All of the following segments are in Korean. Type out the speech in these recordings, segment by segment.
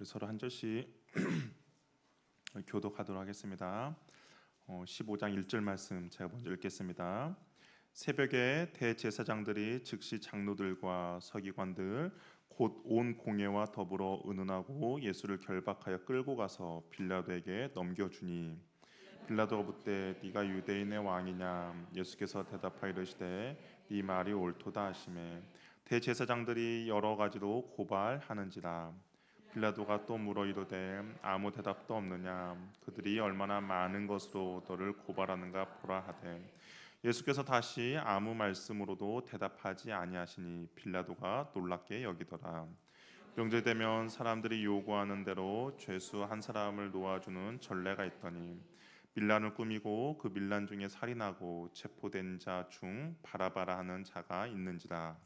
우리 서로 한 절씩 교독하도록 하겠습니다. 15장 1절 말씀 제가 먼저 읽겠습니다. 새벽에 대제사장들이 즉시 장로들과 서기관들 곧 온 공회와 더불어 의논하고 예수를 결박하여 끌고 가서 빌라도에게 넘겨주니 빌라도가 묻되 네가 유대인의 왕이냐? 예수께서 대답하여 이르시되 네 말이 옳도다 하시매 대제사장들이 여러 가지로 고발하는지라. 빌라도가 또 물어 이르되 아무 대답도 없느냐? 그들이 얼마나 많은 것으로 너를 고발하는가 보라 하되 예수께서 다시 아무 말씀으로도 대답하지 아니하시니 빌라도가 놀랍게 여기더라. 명절되면 사람들이 요구하는 대로 죄수 한 사람을 놓아주는 전례가 있더니 밀란을 꾸미고 그 밀란 중에 살인하고 체포된 자 중 바라바라 하는 자가 있는지라.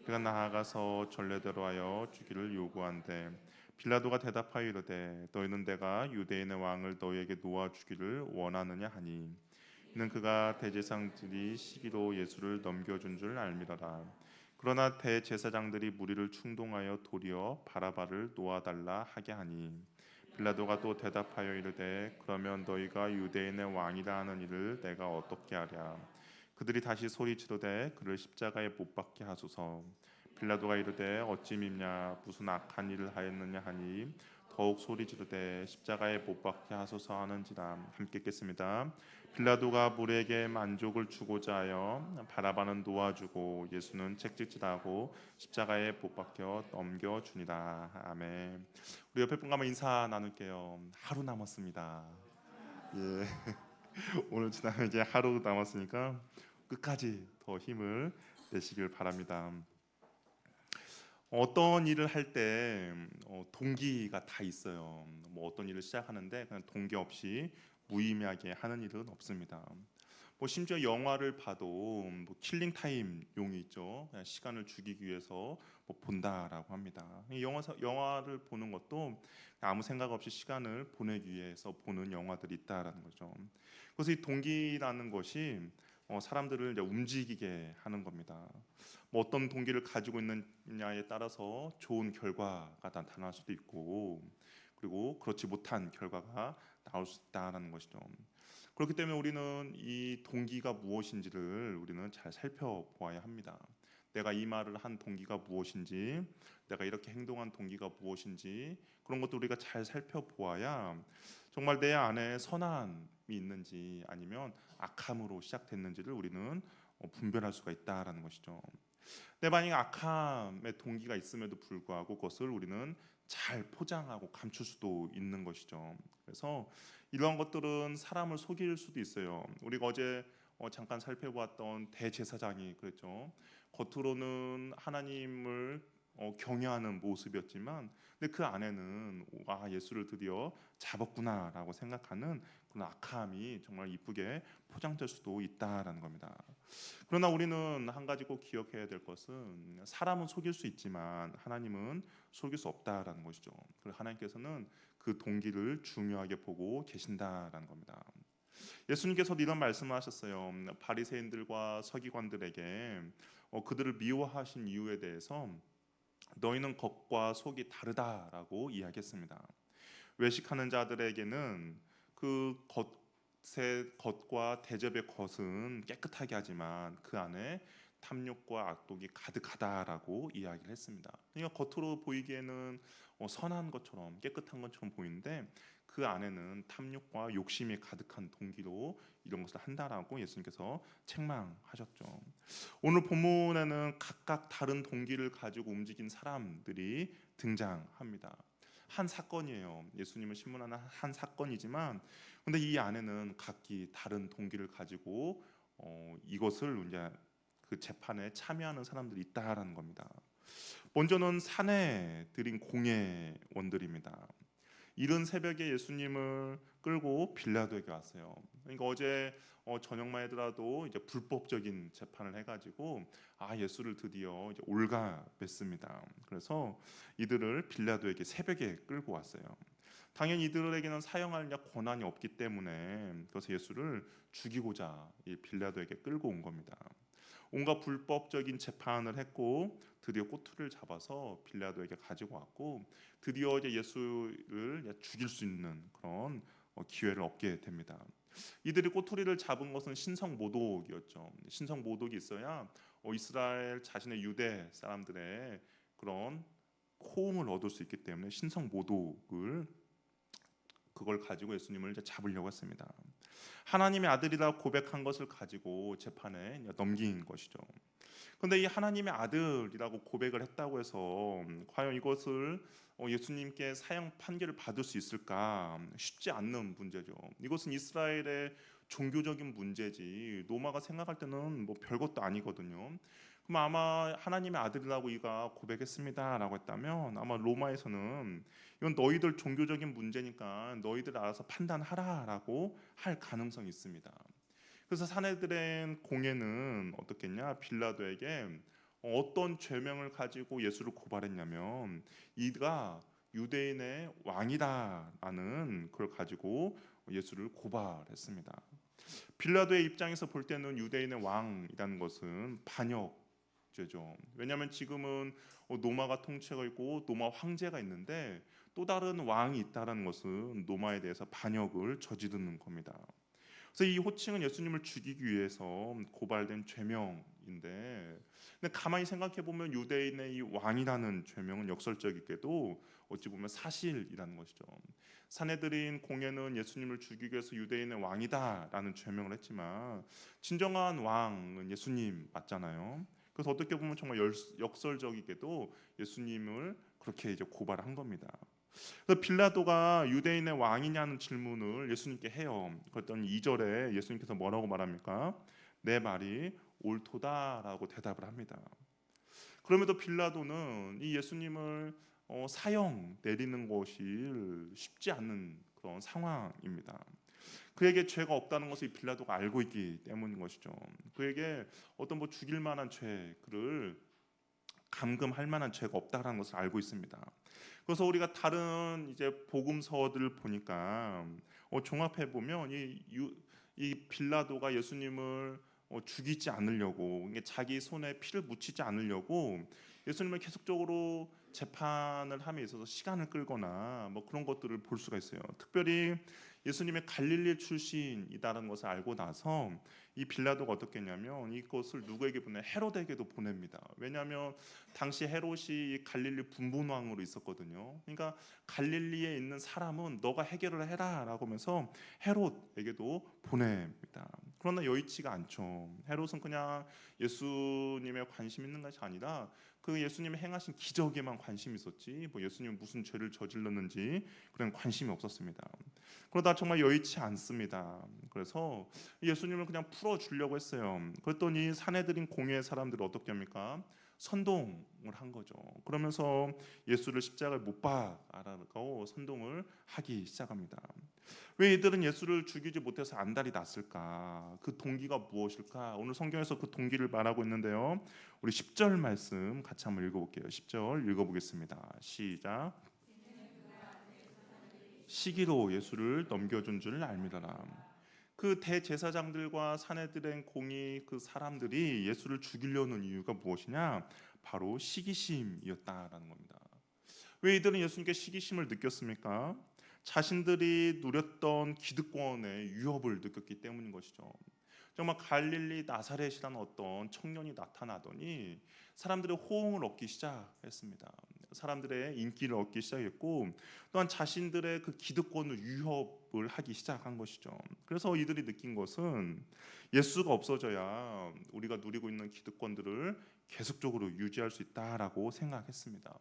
그가 나아가서 전례대로 하여 주기를 요구한대 빌라도가 대답하여 이르되 너희는 내가 유대인의 왕을 너희에게 놓아 주기를 원하느냐 하니 이는 그가 대제사장들이 시기로 예수를 넘겨준 줄 알미러라. 그러나 대제사장들이 무리를 충동하여 도리어 바라바를 놓아달라 하게 하니 빌라도가 또 대답하여 이르되 그러면 너희가 유대인의 왕이라 하는 이를 내가 어떻게 하랴. 그들이 다시 소리 지르되 그를 십자가에 못 박게 하소서. 빌라도가 이르되 어찌 밉냐 무슨 악한 일을 하였느냐 하니 더욱 소리 지르되 십자가에 못 박게 하소서 하는지라. 함께 읽겠습니다. 빌라도가 무리에게 만족을 주고자 하여 바라바는 놓아주고 예수는 책짓질하고 십자가에 못 박혀 넘겨주니라. 아멘. 우리 옆에 분과 한번 인사 나눌게요. 하루 남았습니다. 예. 오늘 지나면 이제 하루 남았으니까 끝까지 더 힘을 내시길 바랍니다. 어떤 일을 할 때 동기가 다 있어요. 뭐 어떤 일을 시작하는데 그냥 동기 없이 무의미하게 하는 일은 없습니다. 뭐 심지어 영화를 봐도 뭐 킬링 타임 용이 있죠. 그냥 시간을 죽이기 위해서 뭐 본다라고 합니다. 영화를 보는 것도 아무 생각 없이 시간을 보내기 위해서 보는 영화들이 있다라는 거죠. 그래서 이 동기라는 것이 사람들을 이제 움직이게 하는 겁니다. 뭐 어떤 동기를 가지고 있느냐에 따라서 좋은 결과가 나타날 수도 있고, 그리고 그렇지 못한 결과가 나올 수 있다는 것이죠. 그렇기 때문에 우리는 이 동기가 무엇인지를 우리는 잘 살펴보아야 합니다. 내가 이 말을 한 동기가 무엇인지, 내가 이렇게 행동한 동기가 무엇인지 그런 것도 우리가 잘 살펴보아야 정말 내 안에 선함이 있는지 아니면 악함으로 시작됐는지를 우리는 분별할 수가 있다라는 것이죠. 내 만약에 악함의 동기가 있음에도 불구하고 그것을 우리는 잘 포장하고 감출 수도 있는 것이죠. 그래서 이러한 것들은 사람을 속일 수도 있어요. 우리가 어제 잠깐 살펴보았던 대제사장이 그랬죠. 겉으로는 하나님을 경외하는 모습이었지만 근데 그 안에는 예수를 드디어 잡았구나라고 생각하는 그런 악함이 정말 이쁘게 포장될 수도 있다라는 겁니다. 그러나 우리는 한 가지 꼭 기억해야 될 것은 사람은 속일 수 있지만 하나님은 속일 수 없다라는 것이죠. 그리고 하나님께서는 그 동기를 중요하게 보고 계신다라는 겁니다. 예수님께서도 이런 말씀을 하셨어요. 바리새인들과 서기관들에게 그들을 미워하신 이유에 대해서 너희는 겉과 속이 다르다라고 이야기했습니다. 외식하는 자들에게는 그 겉과 대접의 겉은 깨끗하게 하지만 그 안에 탐욕과 악독이 가득하다라고 이야기를 했습니다. 그러니까 겉으로 보이기에는 선한 것처럼 깨끗한 것처럼 보이는데 그 안에는 탐욕과 욕심이 가득한 동기로 이런 것을 한다라고 예수님께서 책망하셨죠. 오늘 본문에는 각각 다른 동기를 가지고 움직인 사람들이 등장합니다. 한 사건이에요. 예수님을 신문하는 한 사건이지만 근데 이 안에는 각기 다른 동기를 가지고 이것을 이제 그 재판에 참여하는 사람들이 있다라는 겁니다. 먼저는 산에 들인 공회원들입니다. 이른 새벽에 예수님을 끌고 빌라도에게 왔어요. 그러니까 어제 저녁만 하더라도 이제 불법적인 재판을 해가지고 예수를 드디어 이제 올가맸습니다. 그래서 이들을 빌라도에게 새벽에 끌고 왔어요. 당연히 이들에게는 사형할 권한이 없기 때문에 그래서 예수를 죽이고자 이 빌라도에게 끌고 온 겁니다. 온갖 불법적인 재판을 했고 드디어 꼬투리를 잡아서 빌라도에게 가지고 왔고 드디어 이제 예수를 죽일 수 있는 그런 기회를 얻게 됩니다. 이들이 꼬투리를 잡은 것은 신성모독이었죠. 신성모독이 있어야 이스라엘 자신의 유대 사람들의 그런 호응을 얻을 수 있기 때문에 신성모독을 그걸 가지고 예수님을 이제 잡으려고 했습니다. 하나님의 아들이라 고백한 것을 가지고 재판에 넘긴 것이죠. 그런데 이 하나님의 아들이라고 고백을 했다고 해서 과연 이것을 예수님께 사형 판결을 받을 수 있을까? 쉽지 않는 문제죠. 이것은 이스라엘의 종교적인 문제지 로마가 생각할 때는 뭐 별것도 아니거든요. 그럼 아마 하나님의 아들이라고 이가 고백했습니다라고 했다면 아마 로마에서는 이건 너희들 종교적인 문제니까 너희들 알아서 판단하라라고 할 가능성이 있습니다. 그래서 사내들의 공예는 어떻겠냐? 빌라도에게 어떤 죄명을 가지고 예수를 고발했냐면 이가 유대인의 왕이다라는 걸 가지고 예수를 고발했습니다. 빌라도의 입장에서 볼 때는 유대인의 왕이라는 것은 반역죄죠. 왜냐하면 지금은 노마가 통치하고 있고 노마 황제가 있는데 또 다른 왕이 있다는 것은 노마에 대해서 반역을 저지르는 겁니다. 그래서 이 호칭은 예수님을 죽이기 위해서 고발된 죄명인데, 근데 가만히 생각해 보면 유대인의 이 왕이라는 죄명은 역설적이게도 어찌 보면 사실이라는 것이죠. 사내들인 공예는 예수님을 죽이기 위해서 유대인의 왕이다라는 죄명을 했지만 진정한 왕은 예수님 맞잖아요. 그래서 어떻게 보면 정말 역설적이게도 예수님을 그렇게 이제 고발한 겁니다. 그래서 빌라도가 유대인의 왕이냐는 질문을 예수님께 해요. 그랬더니 2절에 예수님께서 뭐라고 말합니까? 내 말이 옳도다라고 대답을 합니다. 그럼에도 빌라도는 이 예수님을 사형 내리는 것이 쉽지 않는 그런 상황입니다. 그에게 죄가 없다는 것을 빌라도가 알고 있기 때문인 것이죠. 그에게 어떤 뭐 죽일 만한 죄, 그를 감금할 만한 죄가 없다라는 것을 알고 있습니다. 그래서 우리가 다른 이제 복음서들을 보니까 종합해 보면 이 빌라도가 예수님을 죽이지 않으려고 자기 손에 피를 묻히지 않으려고 예수님을 계속적으로 재판을 함에 있어서 시간을 끌거나 뭐 그런 것들을 볼 수가 있어요. 특별히 예수님의 갈릴리 출신이다라는 것을 알고 나서 이 빌라도가 어떻게 했냐면 이것을 누구에게 보내? 헤롯에게도 보냅니다. 왜냐하면 당시 헤롯이 갈릴리 분분왕으로 있었거든요. 그러니까 갈릴리에 있는 사람은 너가 해결을 해라라고 하면서 헤롯에게도 보냅니다. 그러나 여의치가 않죠. 헤롯은 그냥 예수님에 관심 있는 것이 아니라 그 예수님이 행하신 기적에만 관심이 있었지 뭐 예수님이 무슨 죄를 저질렀는지 그런 관심이 없었습니다. 그러다 정말 여의치 않습니다. 그래서 예수님을 그냥 풀어주려고 했어요. 그랬더니 사내들인 공회의 사람들이 어떻게 합니까? 선동을 한 거죠. 그러면서 예수를 십자가에 못 박아라고 선동을 하기 시작합니다. 왜 이들은 예수를 죽이지 못해서 안달이 났을까? 그 동기가 무엇일까? 오늘 성경에서 그 동기를 말하고 있는데요. 우리 10절 말씀 같이 한번 읽어볼게요. 10절 읽어보겠습니다. 시작. 시기로 예수를 넘겨준 줄 알미더라. 그 대제사장들과 사내들의 공의 그 사람들이 예수를 죽이려는 이유가 무엇이냐? 바로 시기심이었다라는 겁니다. 왜 이들은 예수님께 시기심을 느꼈습니까? 자신들이 누렸던 기득권의 위협을 느꼈기 때문인 것이죠. 정말 갈릴리 나사렛이라는 어떤 청년이 나타나더니 사람들의 호응을 얻기 시작했습니다. 사람들의 인기를 얻기 시작했고 또한 자신들의 그 기득권을 위협을 하기 시작한 것이죠. 그래서 이들이 느낀 것은 예수가 없어져야 우리가 누리고 있는 기득권들을 계속적으로 유지할 수 있다라고 생각했습니다.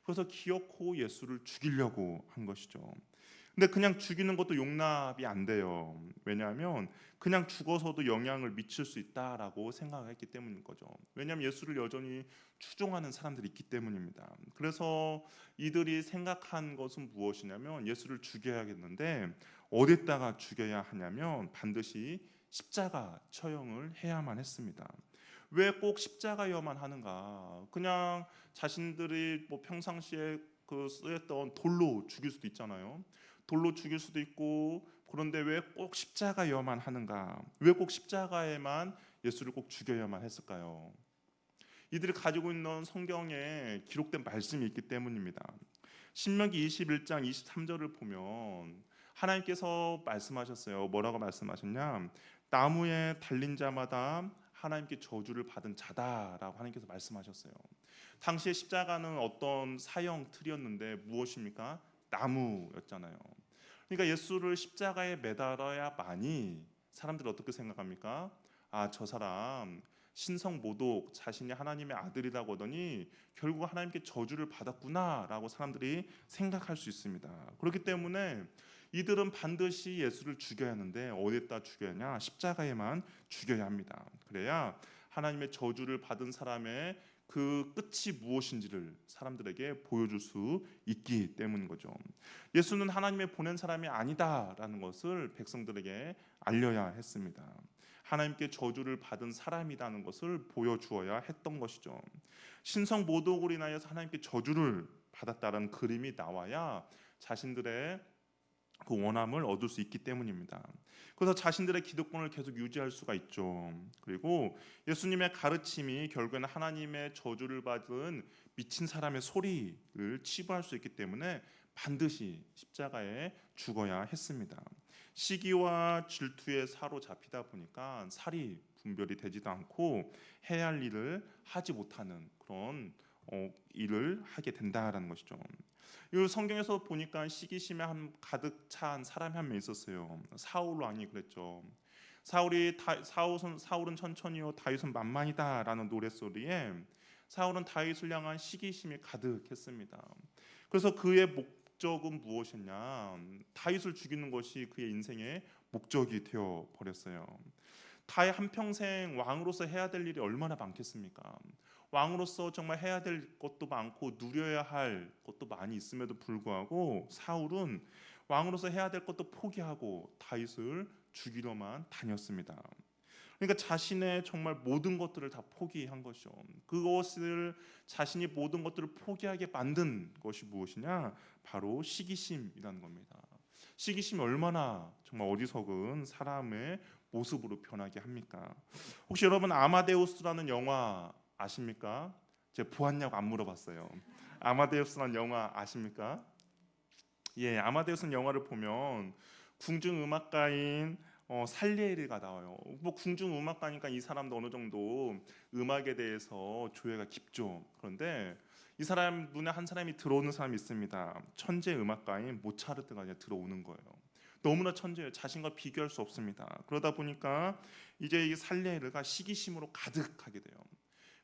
그래서 기어코 예수를 죽이려고 한 것이죠. 근데 그냥 죽이는 것도 용납이 안 돼요. 왜냐하면 그냥 죽어서도 영향을 미칠 수 있다라고 생각했기 때문인 거죠. 왜냐하면 예수를 여전히 추종하는 사람들이 있기 때문입니다. 그래서 이들이 생각한 것은 무엇이냐면 예수를 죽여야겠는데 어디다가 죽여야 하냐면 반드시 십자가 처형을 해야만 했습니다. 왜 꼭 십자가여만 하는가? 그냥 자신들이 뭐 평상시에 그 쓰였던 돌로 죽일 수도 있잖아요. 돌로 죽일 수도 있고 그런데 왜 꼭 십자가여만 하는가? 왜 꼭 십자가에만 예수를 꼭 죽여야만 했을까요? 이들이 가지고 있는 성경에 기록된 말씀이 있기 때문입니다. 신명기 21장 23절을 보면 하나님께서 말씀하셨어요. 뭐라고 말씀하셨냐? 나무에 달린 자마다 하나님께 저주를 받은 자다라고 하나님께서 말씀하셨어요. 당시에 십자가는 어떤 사형 틀이었는데 무엇입니까? 나무였잖아요. 그러니까 예수를 십자가에 매달아야만이 사람들이 어떻게 생각합니까? 아, 저 사람 신성모독 자신이 하나님의 아들이라고 하더니 결국 하나님께 저주를 받았구나라고 사람들이 생각할 수 있습니다. 그렇기 때문에 이들은 반드시 예수를 죽여야 하는데 어디에다 죽여야 하냐? 십자가에만 죽여야 합니다. 그래야 하나님의 저주를 받은 사람의 그 끝이 무엇인지를 사람들에게 보여줄 수 있기 때문인 거죠. 예수는 하나님의 보낸 사람이 아니다라는 것을 백성들에게 알려야 했습니다. 하나님께 저주를 받은 사람이라는 것을 보여주어야 했던 것이죠. 신성 모독으로 인하여서 하나님께 저주를 받았다는 그림이 나와야 자신들의 그 원함을 얻을 수 있기 때문입니다. 그래서 자신들의 기득권을 계속 유지할 수가 있죠. 그리고 예수님의 가르침이 결국에는 하나님의 저주를 받은 미친 사람의 소리를 치부할 수 있기 때문에 반드시 십자가에 죽어야 했습니다. 시기와 질투에 사로잡히다 보니까 살이 분별이 되지도 않고 해야 할 일을 하지 못하는 그런 일을 하게 된다라는 것이죠. 이 성경에서 보니까 시기심에 가득 찬 사람이 한 명 있었어요. 사울 왕이 그랬죠. 사울은 천천히요 다윗은 만만이다라는 노랫소리에 사울은 다윗을 향한 시기심이 가득했습니다. 그래서 그의 목적은 무엇이냐? 다윗을 죽이는 것이 그의 인생의 목적이 되어 버렸어요. 다윗 한평생 왕으로서 해야 될 일이 얼마나 많겠습니까? 왕으로서 정말 해야 될 것도 많고 누려야 할 것도 많이 있음에도 불구하고 사울은 왕으로서 해야 될 것도 포기하고 다윗을 죽이러만 다녔습니다. 그러니까 자신의 정말 모든 것들을 다 포기한 것이죠. 그것을 자신이 모든 것들을 포기하게 만든 것이 무엇이냐? 바로 시기심이라는 겁니다. 시기심이 얼마나 정말 어리석은 사람의 모습으로 변하게 합니까? 혹시 여러분 아마데우스라는 영화 아십니까? 제가 보았냐고 안 물어봤어요. 아마데우스라는 영화 아십니까? 예, 아마데우스 영화를 보면 궁중 음악가인 살리에리가 나와요. 뭐 궁중 음악가니까 이 사람도 어느 정도 음악에 대해서 조예가 깊죠. 그런데 이 사람 눈에 한 사람이 들어오는 사람이 있습니다. 천재 음악가인 모차르트가 그냥 들어오는 거예요. 너무나 천재예요. 자신과 비교할 수 없습니다. 그러다 보니까 이제 이 살리에리가 시기심으로 가득하게 돼요.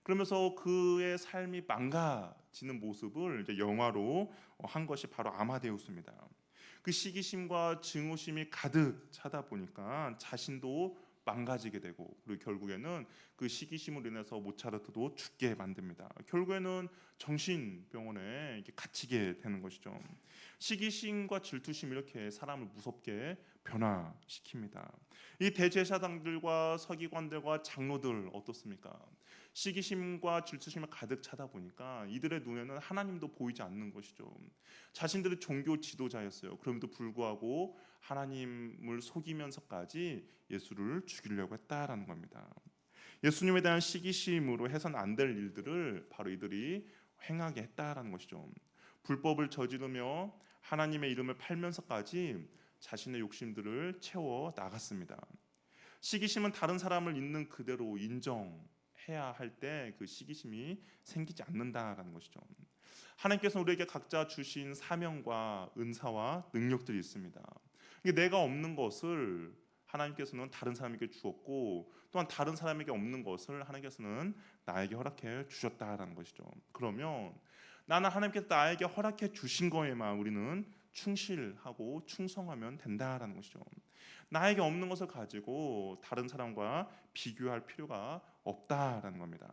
그러면서 그의 삶이 망가지는 모습을 이제 영화로 한 것이 바로 아마데우스입니다. 그 시기심과 증오심이 가득 차다 보니까 자신도 망가지게 되고 그리고 결국에는 그 시기심으로 인해서 모차르트도 죽게 만듭니다. 결국에는 정신병원에 갇히게 되는 것이죠. 시기심과 질투심 이렇게 사람을 무섭게 변화시킵니다. 이 대제사장들과 서기관들과 장로들 어떻습니까? 시기심과 질투심이 가득 차다 보니까 이들의 눈에는 하나님도 보이지 않는 것이죠. 자신들의 종교 지도자였어요. 그럼에도 불구하고 하나님을 속이면서까지 예수를 죽이려고 했다라는 겁니다. 예수님에 대한 시기심으로 해서는 안 될 일들을 바로 이들이 행하게 했다라는 것이죠. 불법을 저지르며 하나님의 이름을 팔면서까지 자신의 욕심들을 채워 나갔습니다. 시기심은 다른 사람을 있는 그대로 인정해야 할 때 그 시기심이 생기지 않는다라는 것이죠. 하나님께서 우리에게 각자 주신 사명과 은사와 능력들이 있습니다. 이게 내가 없는 것을 하나님께서는 다른 사람에게 주었고 또한 다른 사람에게 없는 것을 하나님께서는 나에게 허락해 주셨다라는 것이죠. 그러면 나는 하나님께서 나에게 허락해 주신 거에만 우리는 충실하고 충성하면 된다라는 것이죠. 나에게 없는 것을 가지고 다른 사람과 비교할 필요가 없다라는 겁니다.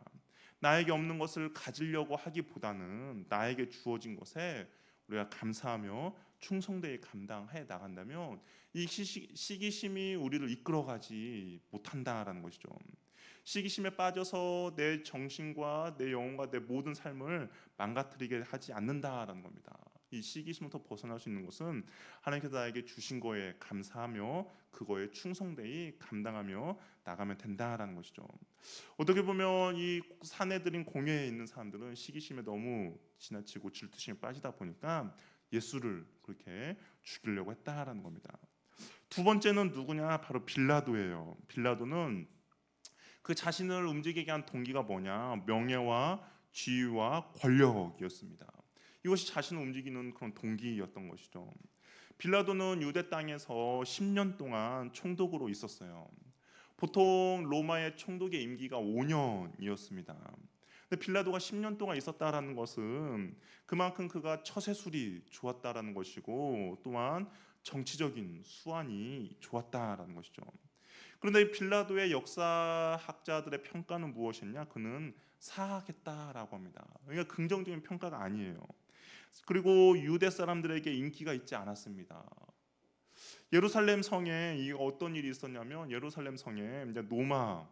나에게 없는 것을 가지려고 하기보다는 나에게 주어진 것에 우리가 감사하며 충성되게 감당해 나간다면 이 시기심이 우리를 이끌어가지 못한다라는 것이죠. 시기심에 빠져서 내 정신과 내 영혼과 내 모든 삶을 망가뜨리게 하지 않는다라는 겁니다. 이 시기심부터 벗어날 수 있는 것은 하나님께서 나에게 주신 거에 감사하며 그거에 충성되이 감당하며 나가면 된다라는 것이죠. 어떻게 보면 이 사내들인 공회에 있는 사람들은 시기심에 너무 지나치고 질투심에 빠지다 보니까 예수를 그렇게 죽이려고 했다라는 겁니다. 두 번째는 누구냐? 바로 빌라도예요. 빌라도는 그 자신을 움직이게 한 동기가 뭐냐? 명예와 지위와 권력이었습니다. 이것이 자신을 움직이는 그런 동기였던 것이죠. 빌라도는 유대 땅에서 10년 동안 총독으로 있었어요. 보통 로마의 총독의 임기가 5년이었습니다. 근데 빌라도가 10년 동안 있었다라는 것은 그만큼 그가 처세술이 좋았다라는 것이고 또한 정치적인 수완이 좋았다라는 것이죠. 그런데 이 빌라도의 역사학자들의 평가는 무엇이냐? 그는 사악했다라고 합니다. 그러니까 긍정적인 평가가 아니에요. 그리고 유대 사람들에게 인기가 있지 않았습니다. 예루살렘 성에 이 어떤 일이 있었냐면 예루살렘 성에 이제 로마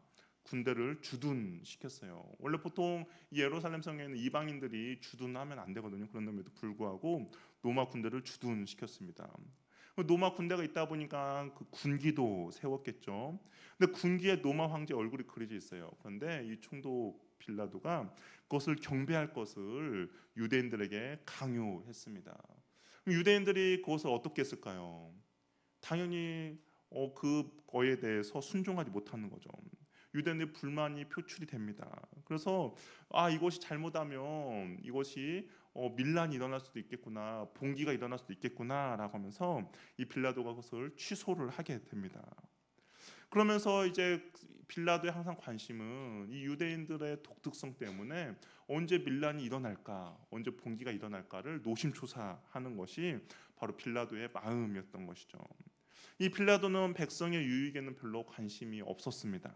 군대를 주둔시켰어요. 원래 보통 이 예루살렘 성에는 이방인들이 주둔하면 안 되거든요. 그런데도 불구하고 로마 군대를 주둔시켰습니다. 로마 군대가 있다 보니까 그 군기도 세웠겠죠. 근데 군기에 로마 황제 얼굴이 그려져 있어요. 그런데 이 총독 빌라도가 그것을 경배할 것을 유대인들에게 강요했습니다. 유대인들이 그것을 어떻게 했을까요? 당연히 그거에 대해서 순종하지 못하는 거죠. 유대인의 불만이 표출이 됩니다. 그래서 이것이 잘못하면 이것이 밀란이 일어날 수도 있겠구나, 봉기가 일어날 수도 있겠구나라고 하면서 이 빌라도가 그것을 취소를 하게 됩니다. 그러면서 이제 빌라도의 항상 관심은 이 유대인들의 독특성 때문에 언제 밀란이 일어날까, 언제 봉기가 일어날까를 노심초사하는 것이 바로 빌라도의 마음이었던 것이죠. 이 빌라도는 백성의 유익에는 별로 관심이 없었습니다.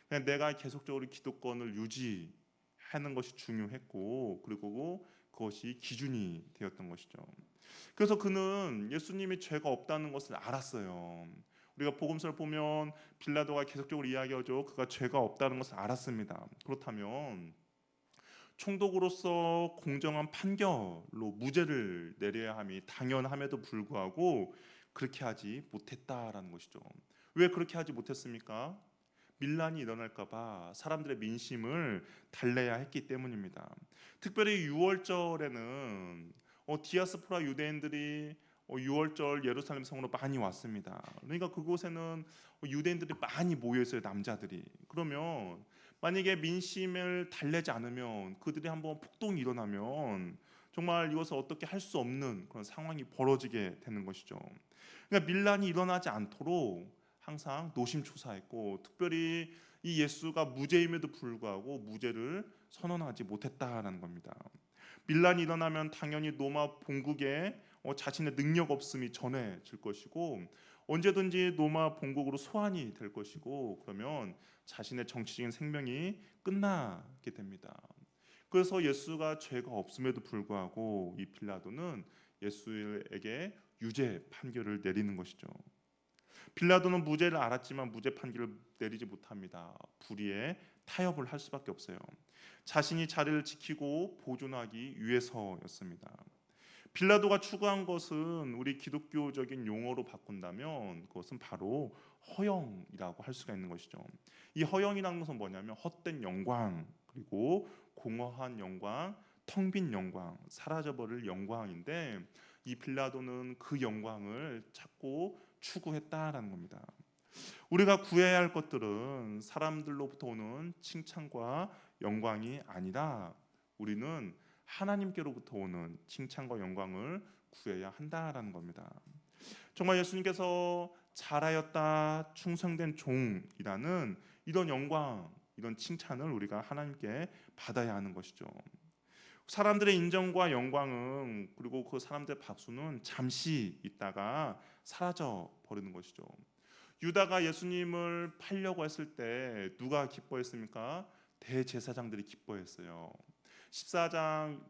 그냥 내가 계속적으로 기득권을 유지하는 것이 중요했고 그리고 그것이 기준이 되었던 것이죠. 그래서 그는 예수님이 죄가 없다는 것을 알았어요. 우리가 복음서를 보면 빌라도가 계속적으로 이야기하죠. 그가 죄가 없다는 것을 알았습니다. 그렇다면 총독으로서 공정한 판결로 무죄를 내려야 함이 당연함에도 불구하고 그렇게 하지 못했다라는 것이죠. 왜 그렇게 하지 못했습니까? 밀란이 일어날까봐 사람들의 민심을 달래야 했기 때문입니다. 특별히 유월절에는 디아스포라 유대인들이 6월절 예루살렘 성으로 많이 왔습니다. 그러니까 그곳에는 유대인들이 많이 모여 있어요, 남자들이. 그러면 만약에 민심을 달래지 않으면 그들이 한번 폭동이 일어나면 정말 이것을 어떻게 할 수 없는 그런 상황이 벌어지게 되는 것이죠. 그러니까 밀란이 일어나지 않도록 항상 노심초사했고 특별히 이 예수가 무죄임에도 불구하고 무죄를 선언하지 못했다라는 겁니다. 밀란이 일어나면 당연히 로마 본국에 자신의 능력 없음이 전해질 것이고 언제든지 로마 본국으로 소환이 될 것이고 그러면 자신의 정치적인 생명이 끝나게 됩니다. 그래서 예수가 죄가 없음에도 불구하고 이 빌라도는 예수에게 유죄 판결을 내리는 것이죠. 빌라도는 무죄를 알았지만 무죄 판결을 내리지 못합니다. 불의에 타협을 할 수밖에 없어요. 자신이 자리를 지키고 보존하기 위해서였습니다. 빌라도가 추구한 것은 우리 기독교적인 용어로 바꾼다면 그것은 바로 허영이라고 할 수가 있는 것이죠. 이 허영이라는 것은 뭐냐면 헛된 영광 그리고 공허한 영광, 텅 빈 영광, 사라져버릴 영광인데 이 빌라도는 그 영광을 찾고 추구했다라는 겁니다. 우리가 구해야 할 것들은 사람들로부터 오는 칭찬과 영광이 아니라 우리는 하나님께로부터 오는 칭찬과 영광을 구해야 한다라는 겁니다. 정말 예수님께서 잘하였다 충성된 종이라는 이런 영광, 이런 칭찬을 우리가 하나님께 받아야 하는 것이죠. 사람들의 인정과 영광은 그리고 그 사람들의 박수는 잠시 있다가 사라져 버리는 것이죠. 유다가 예수님을 팔려고 했을 때 누가 기뻐했습니까? 대제사장들이 기뻐했어요. 14장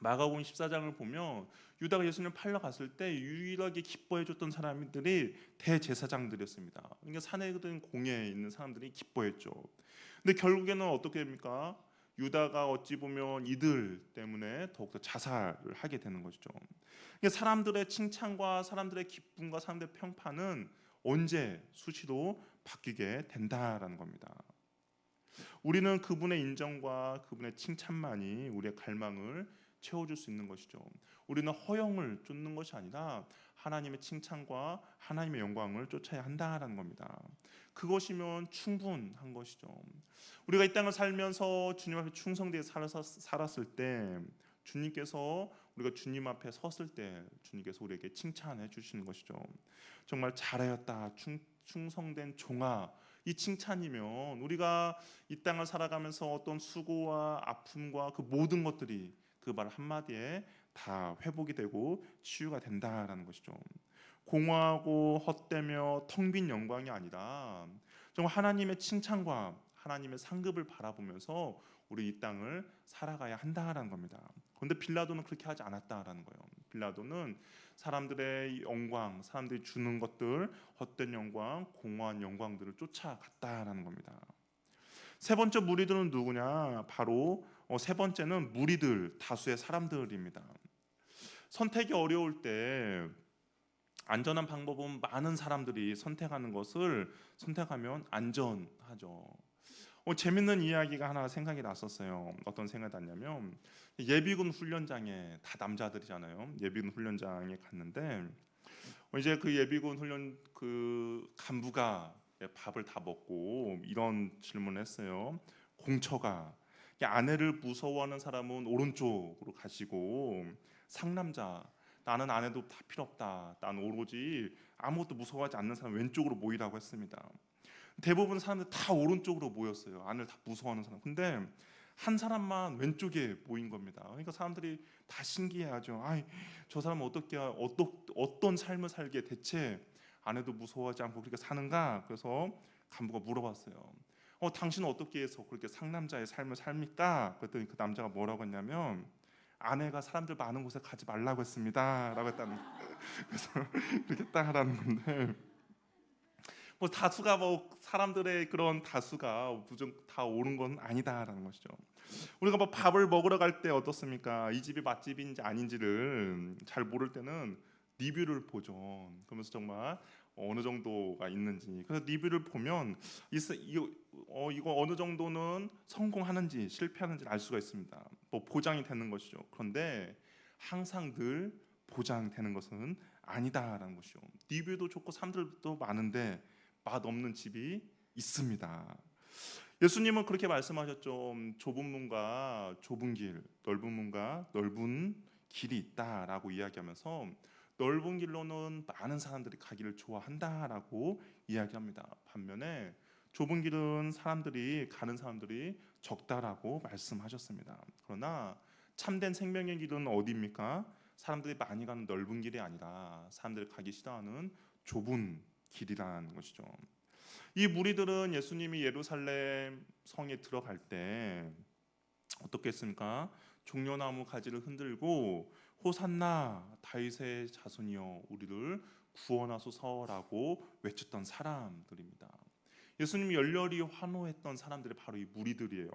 마가복음 14장을 보면 유다가 예수님을 팔러 갔을 때 유일하게 기뻐해줬던 사람들이 대제사장들이었습니다. 그러니까 산헤드린 공회에 있는 사람들이 기뻐했죠. 근데 결국에는 어떻게 됩니까? 유다가 어찌 보면 이들 때문에 더욱더 자살을 하게 되는 것이죠. 그러니까 사람들의 칭찬과 사람들의 기쁨과 사람들의 평판은 언제 수시로 바뀌게 된다라는 겁니다. 우리는 그분의 인정과 그분의 칭찬만이 우리의 갈망을 채워줄 수 있는 것이죠. 우리는 허영을 쫓는 것이 아니라 하나님의 칭찬과 하나님의 영광을 쫓아야 한다라는 겁니다. 그것이면 충분한 것이죠. 우리가 이 땅을 살면서 주님 앞에 충성되게 살았을 때 주님께서 우리가 주님 앞에 섰을 때 주님께서 우리에게 칭찬해 주시는 것이죠. 정말 잘하였다, 충성된 종아. 이 칭찬이면 우리가 이 땅을 살아가면서 어떤 수고와 아픔과 그 모든 것들이 그 말 한마디에 다 회복이 되고 치유가 된다라는 것이죠. 공허하고 헛되며 텅 빈 영광이 아니라 정말 하나님의 칭찬과 하나님의 상급을 바라보면서 우리 이 땅을 살아가야 한다라는 겁니다. 그런데 빌라도는 그렇게 하지 않았다라는 거예요. 빌라도는 사람들의 영광, 사람들이 주는 것들, 헛된 영광, 공허한 영광들을 쫓아갔다라는 겁니다. 세 번째 무리들은 누구냐? 바로 세 번째는 무리들, 다수의 사람들입니다. 선택이 어려울 때 안전한 방법은 많은 사람들이 선택하는 것을 선택하면 안전하죠. 재밌는 이야기가 하나 생각이 났었어요. 어떤 생각이 났냐면 예비군 훈련장에 다 남자들이잖아요. 예비군 훈련장에 갔는데 이제 그 예비군 훈련 그 간부가 밥을 다 먹고 이런 질문을 했어요. 공처가 아내를 무서워하는 사람은 오른쪽으로 가시고 상남자 나는 아내도 다 필요 없다. 난 오로지 아무것도 무서워하지 않는 사람 왼쪽으로 모이라고 했습니다. 대부분 사람들 다 오른쪽으로 모였어요. 아내를 다 무서워하는 사람. 근데 한 사람만 왼쪽에 모인 겁니다. 그러니까 사람들이 다 신기해하죠. 아이, 저 사람은 어떤 삶을 살기에 대체 아내도 무서워하지 않고 그렇게 사는가? 그래서 간부가 물어봤어요. 당신은 어떻게 해서 그렇게 상남자의 삶을 삽니까? 그랬더니 그 남자가 뭐라고 했냐면 아내가 사람들 많은 곳에 가지 말라고 했습니다. 라고 했다는 거예요. 그래서 그렇게 딱 하라는 건데 다수가 사람들의 그런 다수가 무조건 다 옳은 건 아니다라는 것이죠. 우리가 밥을 먹으러 갈 때 어떻습니까? 이 집이 맛집인지 아닌지를 잘 모를 때는 리뷰를 보죠. 그러면서 정말 어느 정도가 있는지. 그래서 리뷰를 보면 이거 어느 정도는 성공하는지 실패하는지 알 수가 있습니다. 보장이 되는 것이죠. 그런데 항상 늘 보장되는 것은 아니다라는 것이죠. 리뷰도 좋고 사람들도 많은데 맛없는 집이 있습니다. 예수님은 그렇게 말씀하셨죠. 좁은 문과 좁은 길, 넓은 문과 넓은 길이 있다라고 이야기하면서 넓은 길로는 많은 사람들이 가기를 좋아한다라고 이야기합니다. 반면에 좁은 길은 가는 사람들이 적다라고 말씀하셨습니다. 그러나 참된 생명의 길은 어디입니까? 사람들이 많이 가는 넓은 길이 아니라 사람들이 가기 싫어하는 좁은 길이라는 것이죠. 이 무리들은 예수님이 예루살렘 성에 들어갈 때 어떻게 했습니까? 종려나무 가지를 흔들고 호산나 다윗의 자손이여 우리를 구원하소서라고 외쳤던 사람들입니다. 예수님이 열렬히 환호했던 사람들이 바로 이 무리들이에요.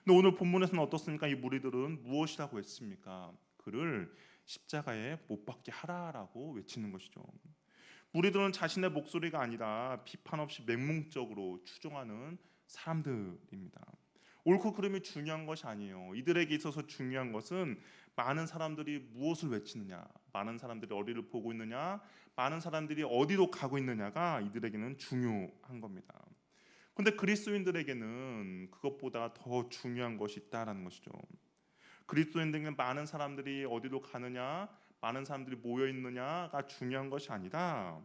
근데 오늘 본문에서는 어떻습니까? 이 무리들은 무엇이라고 했습니까? 그를 십자가에 못 박게 하라라고 외치는 것이죠. 무리들은 자신의 목소리가 아니라 비판 없이 맹목적으로 추종하는 사람들입니다. 옳고 그름이 중요한 것이 아니에요. 이들에게 있어서 중요한 것은 많은 사람들이 무엇을 외치느냐, 많은 사람들이 어디를 보고 있느냐, 많은 사람들이 어디로 가고 있느냐가 이들에게는 중요한 겁니다. 그런데 그리스도인들에게는 그것보다 더 중요한 것이 있다라는 것이죠. 그리스도인들에게는 많은 사람들이 어디로 가느냐, 많은 사람들이 모여 있느냐가 중요한 것이 아니라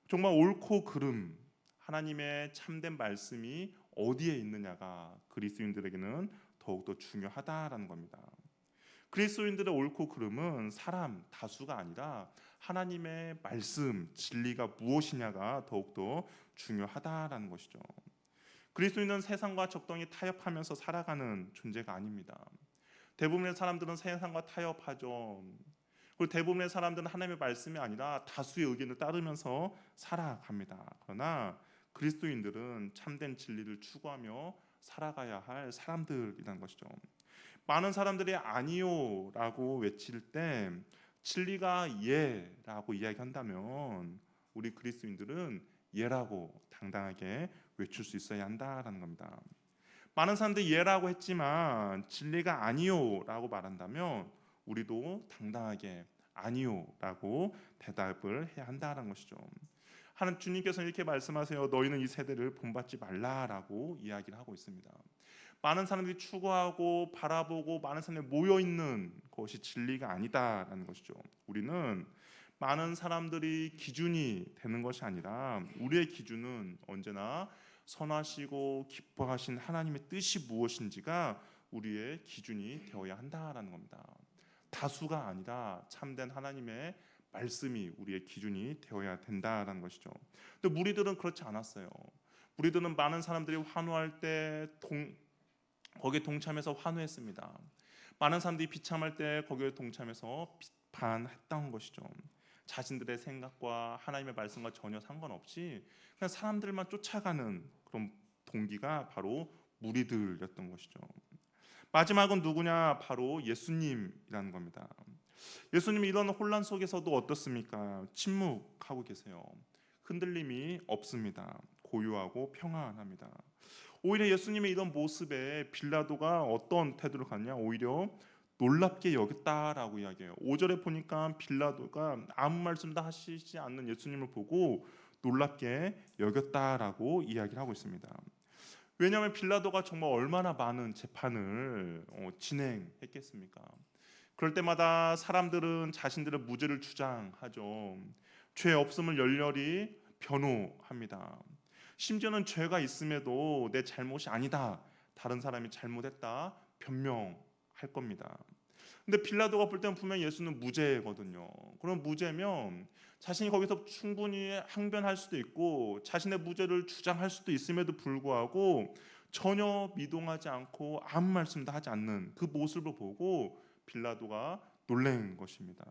정말 옳고 그름, 하나님의 참된 말씀이 어디에 있느냐가 그리스도인들에게는 더욱더 중요하다라는 겁니다. 그리스도인들의 옳고 그름은 사람 다수가 아니라 하나님의 말씀, 진리가 무엇이냐가 더욱더 중요하다라는 것이죠. 그리스도인은 세상과 적당히 타협하면서 살아가는 존재가 아닙니다. 대부분의 사람들은 세상과 타협하죠. 그리고 대부분의 사람들은 하나님의 말씀이 아니라 다수의 의견을 따르면서 살아갑니다. 그러나 그리스도인들은 참된 진리를 추구하며 살아가야 할 사람들이라는 것이죠. 많은 사람들이 아니요라고 외칠 때 진리가 예라고 이야기한다면 우리 그리스도인들은 예라고 당당하게 외칠 수 있어야 한다라는 겁니다. 많은 사람들이 예라고 했지만 진리가 아니요라고 말한다면 우리도 당당하게 아니요라고 대답을 해야 한다는 것이죠. 하나님 주님께서 이렇게 말씀하세요. 너희는 이 세대를 본받지 말라라고 이야기를 하고 있습니다. 많은 사람들이 추구하고 바라보고 많은 사람들이 모여 있는 것이 진리가 아니다라는 것이죠. 우리는 많은 사람들이 기준이 되는 것이 아니라 우리의 기준은 언제나 선하시고 기뻐하신 하나님의 뜻이 무엇인지가 우리의 기준이 되어야 한다라는 겁니다. 다수가 아니라 참된 하나님의 말씀이 우리의 기준이 되어야 된다라는 것이죠. 근데 무리들은 그렇지 않았어요. 무리들은 많은 사람들이 환호할 때 거기에 동참해서 환호했습니다. 많은 사람들이 비참할 때 거기에 동참해서 비판했던 것이죠. 자신들의 생각과 하나님의 말씀과 전혀 상관없이 그냥 사람들만 쫓아가는 그런 동기가 바로 무리들이었던 것이죠. 마지막은 누구냐? 바로 예수님이라는 겁니다. 예수님이 이런 혼란 속에서도 어떻습니까? 침묵하고 계세요. 흔들림이 없습니다. 고요하고 평안합니다. 오히려 예수님의 이런 모습에 빌라도가 어떤 태도를 갖냐? 오히려 놀랍게 여겼다라고 이야기해요. 5절에 보니까 빌라도가 아무 말씀도 하시지 않는 예수님을 보고 놀랍게 여겼다라고 이야기를 하고 있습니다. 왜냐하면 빌라도가 정말 얼마나 많은 재판을 진행했겠습니까? 그럴 때마다 사람들은 자신들의 무죄를 주장하죠. 죄 없음을 열렬히 변호합니다. 심지어는 죄가 있음에도 내 잘못이 아니다, 다른 사람이 잘못했다 변명할 겁니다. 근데 빌라도가 볼 때는 분명 예수는 무죄거든요. 그럼 무죄면 자신이 거기서 충분히 항변할 수도 있고 자신의 무죄를 주장할 수도 있음에도 불구하고 전혀 미동하지 않고 아무 말씀도 하지 않는 그 모습을 보고 빌라도가 놀란 것입니다.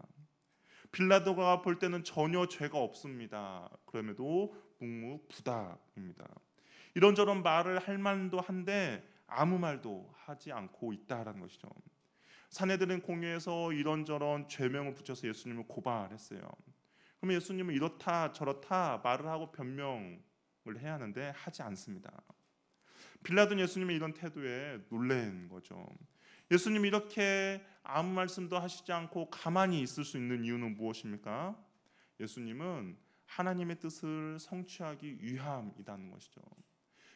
빌라도가 볼 때는 전혀 죄가 없습니다. 그럼에도 묵묵부답입니다. 이런저런 말을 할 만도 한데 아무 말도 하지 않고 있다라는 것이죠. 사내들은 공회에서 이런저런 죄명을 붙여서 예수님을 고발했어요. 그러면 예수님은 이렇다 저렇다 말을 하고 변명을 해야 하는데 하지 않습니다. 빌라도는 예수님의 이런 태도에 놀란 거죠. 예수님이 이렇게 아무 말씀도 하시지 않고 가만히 있을 수 있는 이유는 무엇입니까? 예수님은 하나님의 뜻을 성취하기 위함이라는 것이죠.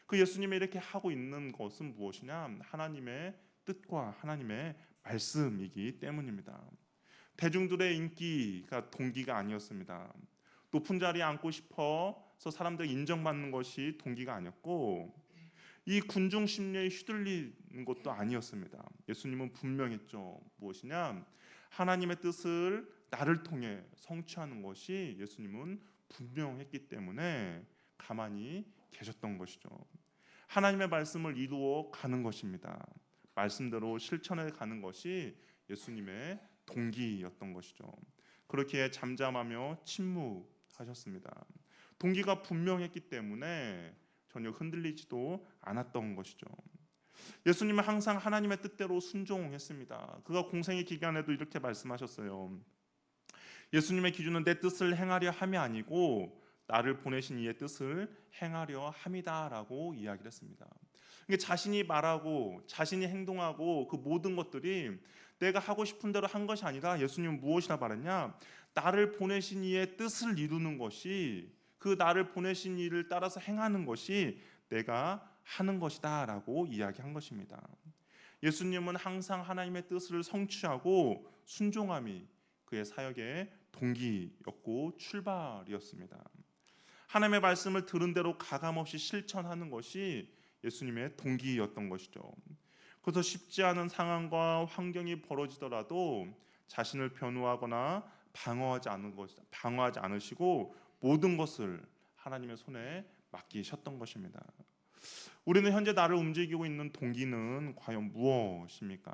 그 예수님이 이렇게 하고 있는 것은 무엇이냐? 하나님의 뜻과 하나님의 말씀이기 때문입니다. 대중들의 인기가 동기가 아니었습니다. 높은 자리에 앉고 싶어서 사람들 인정받는 것이 동기가 아니었고 이 군중 심리에 휘둘리는 것도 아니었습니다. 예수님은 분명했죠. 무엇이냐? 하나님의 뜻을 나를 통해 성취하는 것이 예수님은 분명했기 때문에 가만히 계셨던 것이죠. 하나님의 말씀을 이루어 가는 것입니다. 말씀대로 실천해 가는 것이 예수님의 동기였던 것이죠. 그렇게 잠잠하며 침묵하셨습니다. 동기가 분명했기 때문에 전혀 흔들리지도 않았던 것이죠. 예수님은 항상 하나님의 뜻대로 순종했습니다. 그가 공생의 기간에도 이렇게 말씀하셨어요. 예수님의 기준은 내 뜻을 행하려 함이 아니고 나를 보내신 이의 뜻을 행하려 함이다라고 이야기를 했습니다. 그러니까 자신이 말하고 자신이 행동하고 그 모든 것들이 내가 하고 싶은 대로 한 것이 아니라 예수님은 무엇이라 말했냐? 나를 보내신 이의 뜻을 이루는 것이 그 나를 보내신 이를 따라서 행하는 것이 내가 하는 것이다라고 이야기한 것입니다. 예수님은 항상 하나님의 뜻을 성취하고 순종함이 그의 사역의 동기였고 출발이었습니다. 하나님의 말씀을 들은 대로 가감없이 실천하는 것이 예수님의 동기였던 것이죠. 그래서 쉽지 않은 상황과 환경이 벌어지더라도 자신을 변호하거나 방어하지 않으시고 모든 것을 하나님의 손에 맡기셨던 것입니다. 우리는 현재 나를 움직이고 있는 동기는 과연 무엇입니까?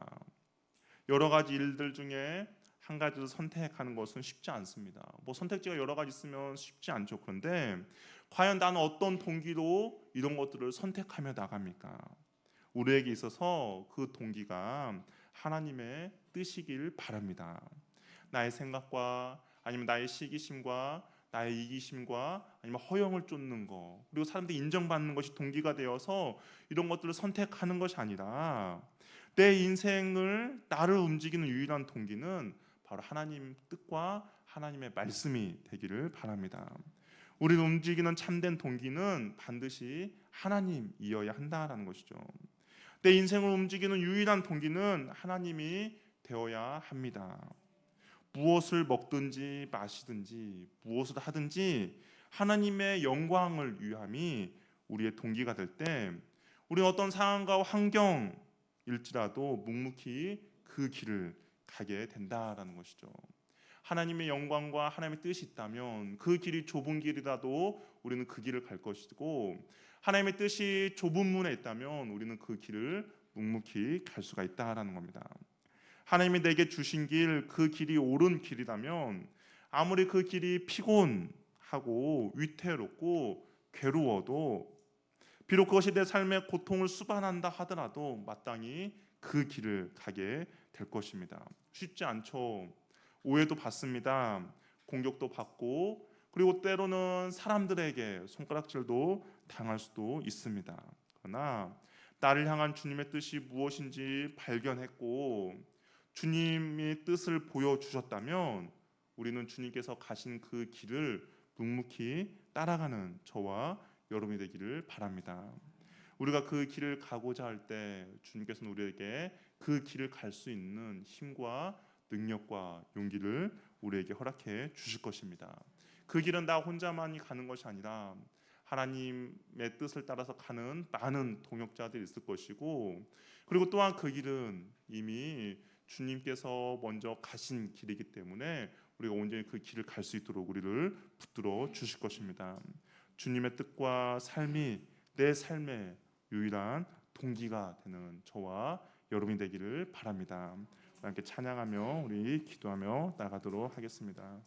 여러 가지 일들 중에 한 가지를 선택하는 것은 쉽지 않습니다. 선택지가 여러 가지 있으면 쉽지 않죠. 그런데 과연 나는 어떤 동기로 이런 것들을 선택하며 나갑니까? 우리에게 있어서 그 동기가 하나님의 뜻이길 바랍니다. 나의 생각과 아니면 나의 시기심과 나의 이기심과 아니면 허영을 쫓는 거, 그리고 사람들이 인정받는 것이 동기가 되어서 이런 것들을 선택하는 것이 아니라 내 인생을 나를 움직이는 유일한 동기는 바로 하나님 뜻과 하나님의 말씀이 되기를 바랍니다. 우리를 움직이는 참된 동기는 반드시 하나님이어야 한다라는 것이죠. 내 인생을 움직이는 유일한 동기는 하나님이 되어야 합니다. 무엇을 먹든지 마시든지 무엇을 하든지 하나님의 영광을 위함이 우리의 동기가 될 때 우리는 어떤 상황과 환경일지라도 묵묵히 그 길을 가게 된다라는 것이죠. 하나님의 영광과 하나님의 뜻이 있다면 그 길이 좁은 길이라도 우리는 그 길을 갈 것이고, 하나님의 뜻이 좁은 문에 있다면 우리는 그 길을 묵묵히 갈 수가 있다라는 겁니다. 하나님이 내게 주신 길, 그 길이 옳은 길이라면 아무리 그 길이 피곤하고 위태롭고 괴로워도, 비록 그것이 내 삶의 고통을 수반한다 하더라도 마땅히 그 길을 가게 될 것입니다. 쉽지 않죠. 오해도 받습니다. 공격도 받고, 그리고 때로는 사람들에게 손가락질도 당할 수도 있습니다. 그러나 나를 향한 주님의 뜻이 무엇인지 발견했고 주님의 뜻을 보여주셨다면 우리는 주님께서 가신 그 길을 묵묵히 따라가는 저와 여러분이 되기를 바랍니다. 우리가 그 길을 가고자 할 때 주님께서는 우리에게 그 길을 갈 수 있는 힘과 능력과 용기를 우리에게 허락해 주실 것입니다. 그 길은 나 혼자만이 가는 것이 아니라 하나님의 뜻을 따라서 가는 많은 동역자들이 있을 것이고, 그리고 또한 그 길은 이미 주님께서 먼저 가신 길이기 때문에 우리가 온전히 그 길을 갈 수 있도록 우리를 붙들어 주실 것입니다. 주님의 뜻과 삶이 내 삶의 유일한 동기가 되는 저와 여러분이 되기를 바랍니다. 함께 찬양하며 우리 기도하며 나가도록 하겠습니다.